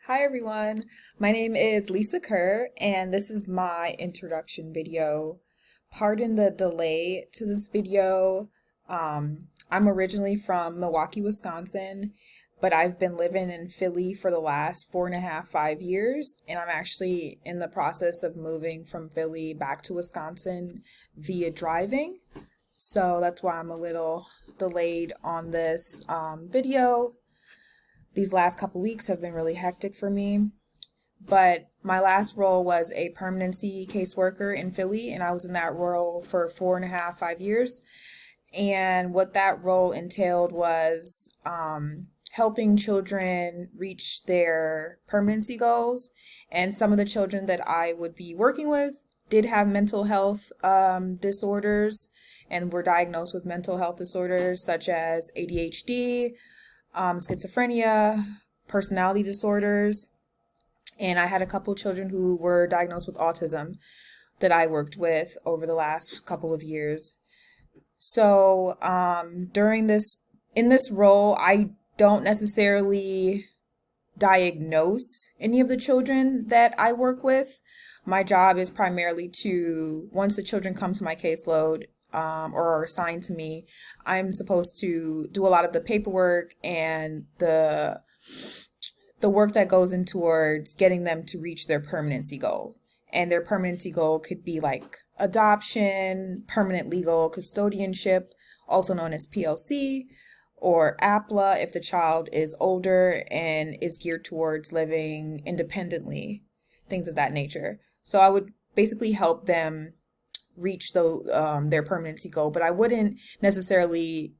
Hi everyone, my name is Lisa Kerr and this is my introduction video. Pardon the delay to this video. I'm originally from Milwaukee, Wisconsin, but I've been living in Philly for the last 4.5, 5 years, and I'm actually in the process of moving from Philly back to Wisconsin via driving. So that's why I'm a little delayed on this video. These last couple weeks have been really hectic for me, but my last role was a permanency caseworker in Philly, and I was in that role for 4.5, 5 years. And what that role entailed was helping children reach their permanency goals. And some of the children that I would be working with did have mental health disorders and were diagnosed with mental health disorders such as ADHD, schizophrenia, personality disorders, and I had a couple children who were diagnosed with autism that I worked with over the last couple of years. So in this role, I don't necessarily diagnose any of the children that I work with. My job is primarily to, once the children come to my caseload, or are assigned to me, I'm supposed to do a lot of the paperwork and the work that goes in towards getting them to reach their permanency goal. And their permanency goal could be like adoption, permanent legal custodianship, also known as PLC, or APLA if the child is older and is geared towards living independently, things of that nature. So I would basically help them reach their permanency goal, but I wouldn't necessarily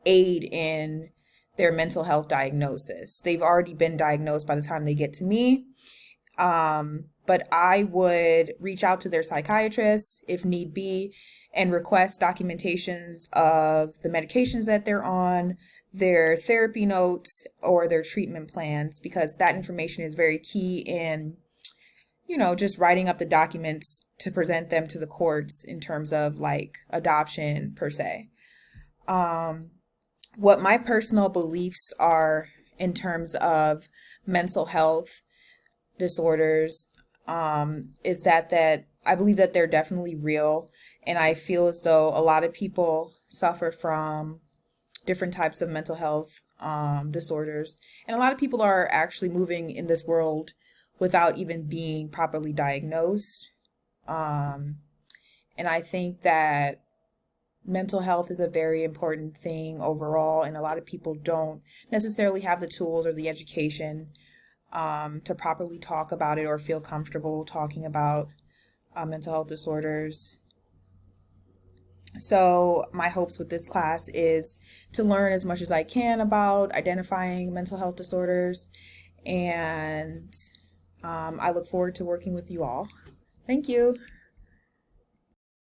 aid in their mental health diagnosis. They've already been diagnosed by the time they get to me. But I would reach out to their psychiatrist if need be and request documentations of the medications that they're on, their therapy notes, or their treatment plans, because that information is very key in just writing up the documents to present them to the courts in terms of like adoption per se. What my personal beliefs are in terms of mental health disorders is that I believe that they're definitely real, and I feel as though a lot of people suffer from different types of mental health disorders, and a lot of people are actually moving in this world without even being properly diagnosed. And I think that mental health is a very important thing overall, and a lot of people don't necessarily have the tools or the education to properly talk about it or feel comfortable talking about mental health disorders. So my hopes with this class is to learn as much as I can about identifying mental health disorders, and I look forward to working with you all. Thank you.